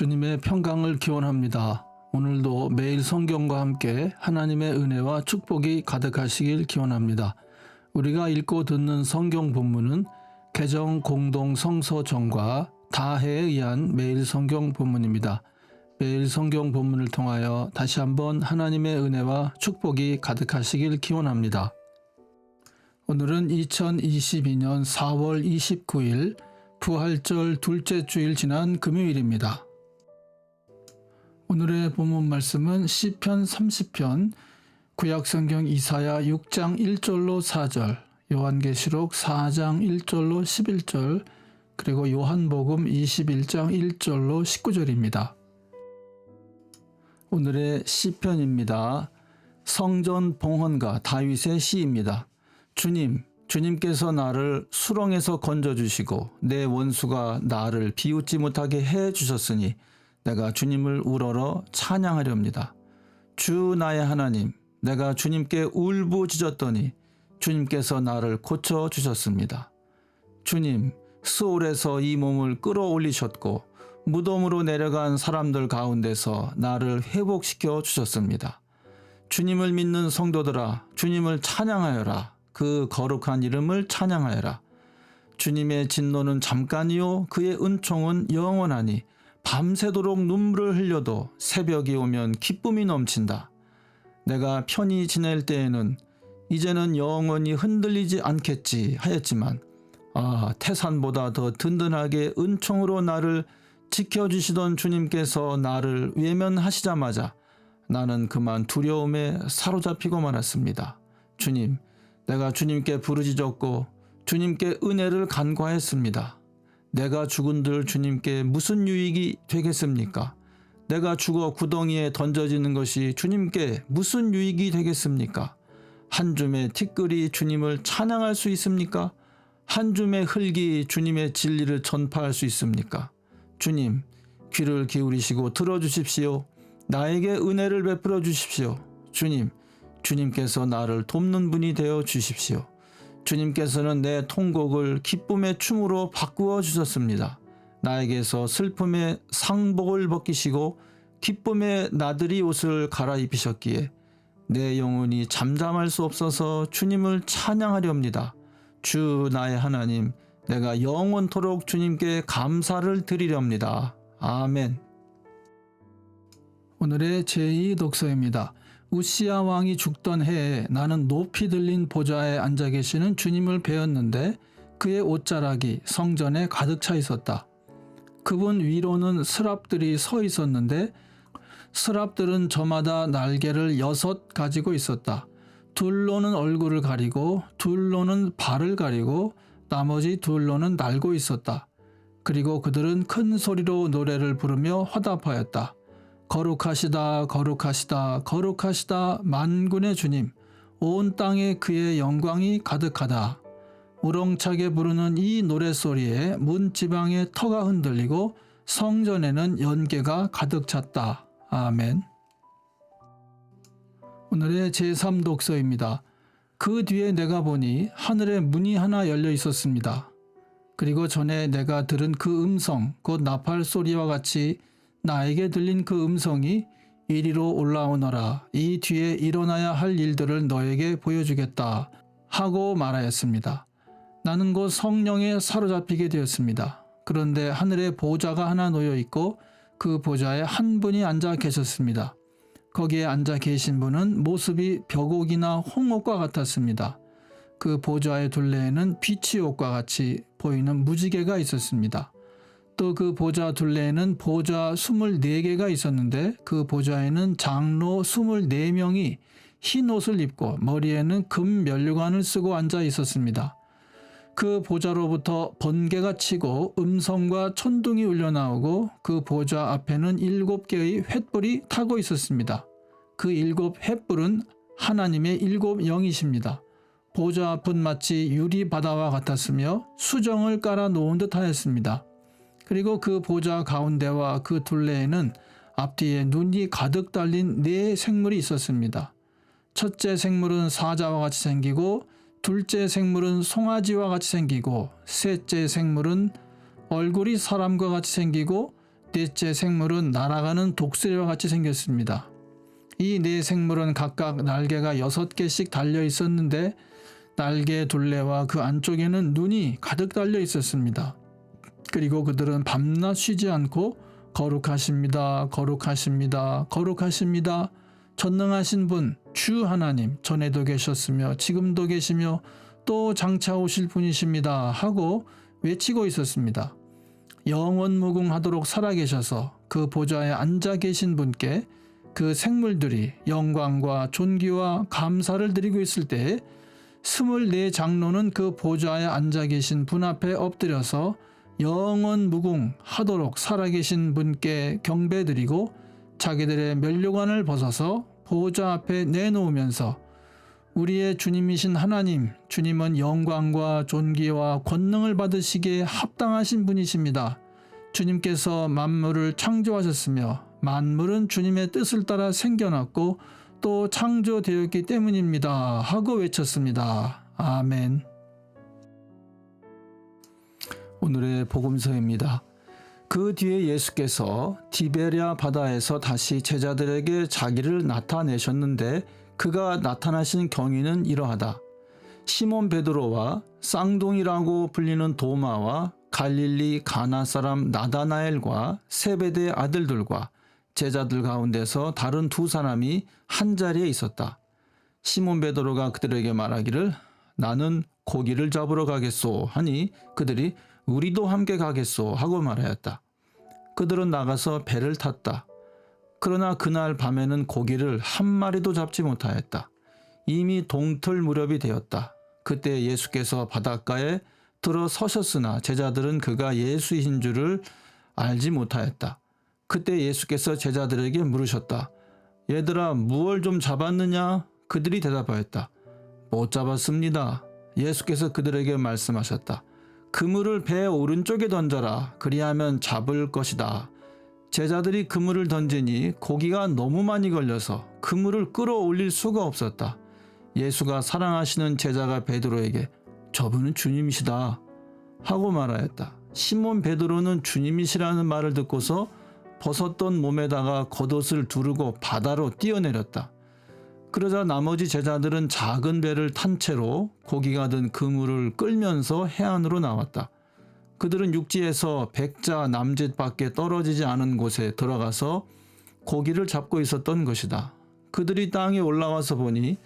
주님의 평강을 기원합니다. 오늘도 매일 성경과 함께 하나님의 은혜와 축복이 가득하시길 기원합니다. 우리가 읽고 듣는 성경 본문은 개정 공동 성서정과 다해에 의한 매일 성경 본문입니다. 매일 성경 본문을 통하여 다시 한번 하나님의 은혜와 축복이 가득하시길 기원합니다. 오늘은 2022년 4월 29일 부활절 둘째 주일 지난 금요일입니다. 오늘의 본문 말씀은 시편 30편, 구약성경 이사야 6장 1절로 4절, 요한계시록 4장 1절로 11절, 그리고 요한복음 21장 1절로 19절입니다. 오늘의 시편입니다. 성전 봉헌가 다윗의 시입니다. 주님께서 나를 수렁에서 건져주시고 내 원수가 나를 비웃지 못하게 해주셨으니 내가 주님을 우러러 찬양하렵니다. 주 나의 하나님, 내가 주님께 울부짖었더니 주님께서 나를 고쳐주셨습니다. 주님, 스올에서 이 몸을 끌어올리셨고 무덤으로 내려간 사람들 가운데서 나를 회복시켜 주셨습니다. 주님을 믿는 성도들아, 주님을 찬양하여라. 그 거룩한 이름을 찬양하여라. 주님의 진노는 잠깐이요 그의 은총은 영원하니 밤새도록 눈물을 흘려도 새벽이 오면 기쁨이 넘친다. 내가 편히 지낼 때에는 이제는 영원히 흔들리지 않겠지 하였지만 태산보다 더 든든하게 은총으로 나를 지켜주시던 주님께서 나를 외면하시자마자 나는 그만 두려움에 사로잡히고 말았습니다. 주님, 내가 주님께 부르짖었고 주님께 은혜를 간구하였습니다. 내가 죽은들 주님께 무슨 유익이 되겠습니까? 내가 죽어 구덩이에 던져지는 것이 주님께 무슨 유익이 되겠습니까? 한 줌의 티끌이 주님을 찬양할 수 있습니까? 한 줌의 흙이 주님의 진리를 전파할 수 있습니까? 주님, 귀를 기울이시고 들어주십시오. 나에게 은혜를 베풀어 주십시오. 주님께서 나를 돕는 분이 되어 주십시오. 주님께서는 내 통곡을 기쁨의 춤으로 바꾸어 주셨습니다. 나에게서 슬픔의 상복을 벗기시고 기쁨의 나들이 옷을 갈아입히셨기에 내 영혼이 잠잠할 수 없어서 주님을 찬양하렵니다. 주 나의 하나님, 내가 영원토록 주님께 감사를 드리렵니다. 아멘. 오늘의 제2독서입니다. 우시야 왕이 죽던 해에 나는 높이 들린 보좌에 앉아 계시는 주님을 뵈었는데 그의 옷자락이 성전에 가득 차 있었다. 그분 위로는 스랍들이 서 있었는데 스랍들은 저마다 날개를 6 가지고 있었다. 둘로는 얼굴을 가리고 둘로는 발을 가리고 나머지 둘로는 날고 있었다. 그리고 그들은 큰 소리로 노래를 부르며 화답하였다. 거룩하시다, 거룩하시다, 거룩하시다, 만군의 주님, 온 땅에 그의 영광이 가득하다. 우렁차게 부르는 이 노랫소리에 문지방의 터가 흔들리고 성전에는 연기가 가득 찼다. 아멘. 오늘의 제3독서입니다. 그 뒤에 내가 보니 하늘에 문이 하나 열려 있었습니다. 그리고 전에 내가 들은 그 음성, 곧 나팔 소리와 같이 나에게 들린 그 음성이 이리로 올라오너라. 이 뒤에 일어나야 할 일들을 너에게 보여주겠다 하고 말하였습니다. 나는 곧 성령에 사로잡히게 되었습니다. 그런데 하늘에 보좌가 하나 놓여 있고 그 보좌에 한 분이 앉아 계셨습니다. 거기에 앉아 계신 분은 모습이 벽옥이나 홍옥과 같았습니다. 그 보좌의 둘레에는 빛이 옥과 같이 보이는 무지개가 있었습니다. 또 그 보좌 둘레에는 보좌 24개가 있었는데 그 보좌에는 장로 24명이 흰 옷을 입고 머리에는 금 면류관을 쓰고 앉아 있었습니다. 그 보좌로부터 번개가 치고 음성과 천둥이 울려나오고 그 보좌 앞에는 7개의 횃불이 타고 있었습니다. 그 7 횃불은 하나님의 7 영이십니다. 보좌 앞은 마치 유리 바다와 같았으며 수정을 깔아 놓은 듯 하였습니다. 그리고 그 보좌 가운데와 그 둘레에는 앞뒤에 눈이 가득 달린 4 생물이 있었습니다. 첫째 생물은 사자와 같이 생기고 둘째 생물은 송아지와 같이 생기고 셋째 생물은 얼굴이 사람과 같이 생기고 넷째 생물은 날아가는 독수리와 같이 생겼습니다. 이 네 생물은 각각 날개가 6개씩 달려 있었는데 날개 둘레와 그 안쪽에는 눈이 가득 달려 있었습니다. 그리고 그들은 밤낮 쉬지 않고 거룩하십니다. 거룩하십니다. 거룩하십니다. 전능하신 분 주 하나님 전에도 계셨으며 지금도 계시며 또 장차 오실 분이십니다 하고 외치고 있었습니다. 영원무궁하도록 살아계셔서 그 보좌에 앉아 계신 분께 그 생물들이 영광과 존귀와 감사를 드리고 있을 때에 24장로는 그 보좌에 앉아 계신 분 앞에 엎드려서 영원무궁하도록 살아계신 분께 경배드리고 자기들의 면류관을 벗어서 보좌 앞에 내놓으면서 우리의 주님이신 하나님, 주님은 영광과 존귀와 권능을 받으시기에 합당하신 분이십니다. 주님께서 만물을 창조하셨으며 만물은 주님의 뜻을 따라 생겨났고 또 창조되었기 때문입니다 하고 외쳤습니다. 아멘. 오늘의 복음서입니다. 그 뒤에 예수께서 디베랴 바다에서 다시 제자들에게 자기를 나타내셨는데 그가 나타나신 경위는 이러하다. 시몬 베드로와 쌍둥이라고 불리는 도마와 갈릴리 가나 사람 나다나엘과 세베대의 아들들과 제자들 가운데서 다른 두 사람이 한자리에 있었다. 시몬 베드로가 그들에게 말하기를 나는 고기를 잡으러 가겠소 하니 그들이 우리도 함께 가겠소 하고 말하였다. 그들은 나가서 배를 탔다. 그러나 그날 밤에는 고기를 한 마리도 잡지 못하였다. 이미 동틀 무렵이 되었다. 그때 예수께서 바닷가에 들어서셨으나 제자들은 그가 예수이신 줄을 알지 못하였다. 그때 예수께서 제자들에게 물으셨다. 얘들아 무얼 좀 잡았느냐? 그들이 대답하였다. 못 잡았습니다. 예수께서 그들에게 말씀하셨다. 그물을 배 오른쪽에 던져라. 그리하면 잡을 것이다. 제자들이 그물을 던지니 고기가 너무 많이 걸려서 그물을 끌어올릴 수가 없었다. 예수가 사랑하시는 제자가 베드로에게 저분은 주님이시다 하고 말하였다. 시몬 베드로는 주님이시라는 말을 듣고서 벗었던 몸에다가 겉옷을 두르고 바다로 뛰어내렸다. 그러자 나머지 제자들은 작은 배를 탄 채로 고기가 든 그물을 끌면서 해안으로 나왔다. 그들은 육지에서 백자 남짓밖에 떨어지지 않은 곳에 들어가서 고기를 잡고 있었던 것이다. 그들이 땅에 올라와서 보니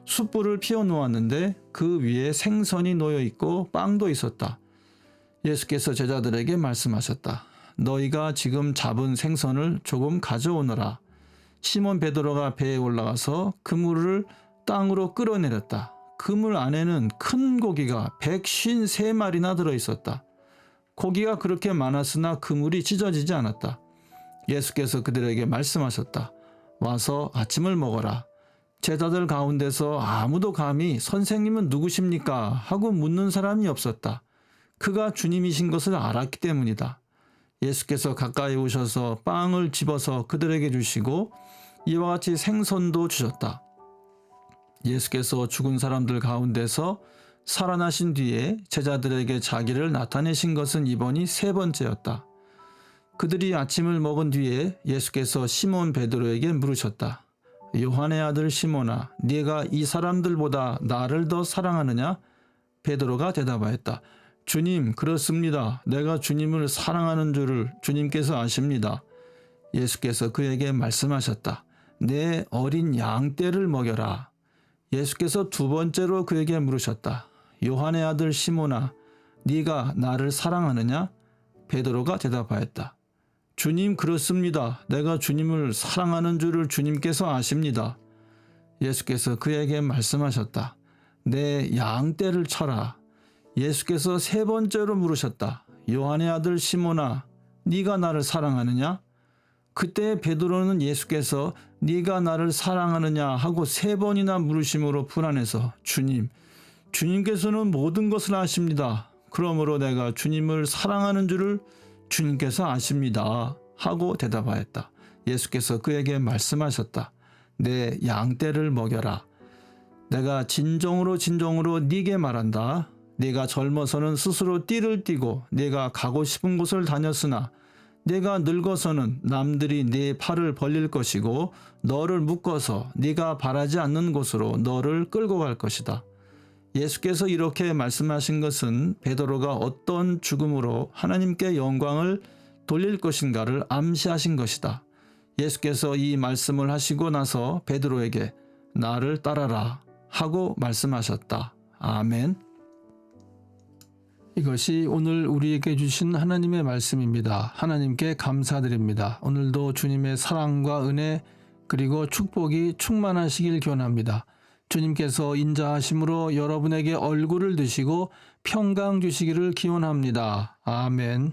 숯불을 피워놓았는데 그 위에 생선이 놓여있고 빵도 있었다. 예수께서 제자들에게 말씀하셨다. 너희가 지금 잡은 생선을 조금 가져오너라. 시몬 베드로가 배에 올라가서 그물을 땅으로 끌어내렸다. 그물 안에는 큰 고기가 153마리나 들어있었다. 고기가 그렇게 많았으나 그물이 찢어지지 않았다. 예수께서 그들에게 말씀하셨다. 와서 아침을 먹어라. 제자들 가운데서 아무도 감히 선생님은 누구십니까? 하고 묻는 사람이 없었다. 그가 주님이신 것을 알았기 때문이다. 예수께서 가까이 오셔서 빵을 집어서 그들에게 주시고 이와 같이 생선도 주셨다. 예수께서 죽은 사람들 가운데서 살아나신 뒤에 제자들에게 자기를 나타내신 것은 이번이 3번째였다. 그들이 아침을 먹은 뒤에 예수께서 시몬 베드로에게 물으셨다. 요한의 아들 시몬아, 네가 이 사람들보다 나를 더 사랑하느냐? 베드로가 대답하였다. 주님, 그렇습니다. 내가 주님을 사랑하는 줄을 주님께서 아십니다. 예수께서 그에게 말씀하셨다. 내 어린 양떼를 먹여라. 예수께서 2번째로 그에게 물으셨다. 요한의 아들 시몬아, 네가 나를 사랑하느냐? 베드로가 대답하였다. 주님, 그렇습니다. 내가 주님을 사랑하는 줄을 주님께서 아십니다. 예수께서 그에게 말씀하셨다. 내 양떼를 쳐라. 예수께서 3번째로 물으셨다. 요한의 아들 시몬아, 네가 나를 사랑하느냐? 그때 베드로는 예수께서 네가 나를 사랑하느냐 하고 3번이나 물으심으로 불안해서 주님께서는 모든 것을 아십니다. 그러므로 내가 주님을 사랑하는 줄을 주님께서 아십니다. 하고 대답하였다. 예수께서 그에게 말씀하셨다. 내 양떼를 먹여라. 내가 진정으로 네게 말한다. 네가 젊어서는 스스로 띠를 띠고 네가 가고 싶은 곳을 다녔으나 네가 늙어서는 남들이 네 팔을 벌릴 것이고 너를 묶어서 네가 바라지 않는 곳으로 너를 끌고 갈 것이다. 예수께서 이렇게 말씀하신 것은 베드로가 어떤 죽음으로 하나님께 영광을 돌릴 것인가를 암시하신 것이다. 예수께서 이 말씀을 하시고 나서 베드로에게 나를 따라라 하고 말씀하셨다. 아멘. 이것이 오늘 우리에게 주신 하나님의 말씀입니다. 하나님께 감사드립니다. 오늘도 주님의 사랑과 은혜 그리고 축복이 충만하시길 기원합니다. 주님께서 인자하심으로 여러분에게 얼굴을 드시고 평강 주시기를 기원합니다. 아멘.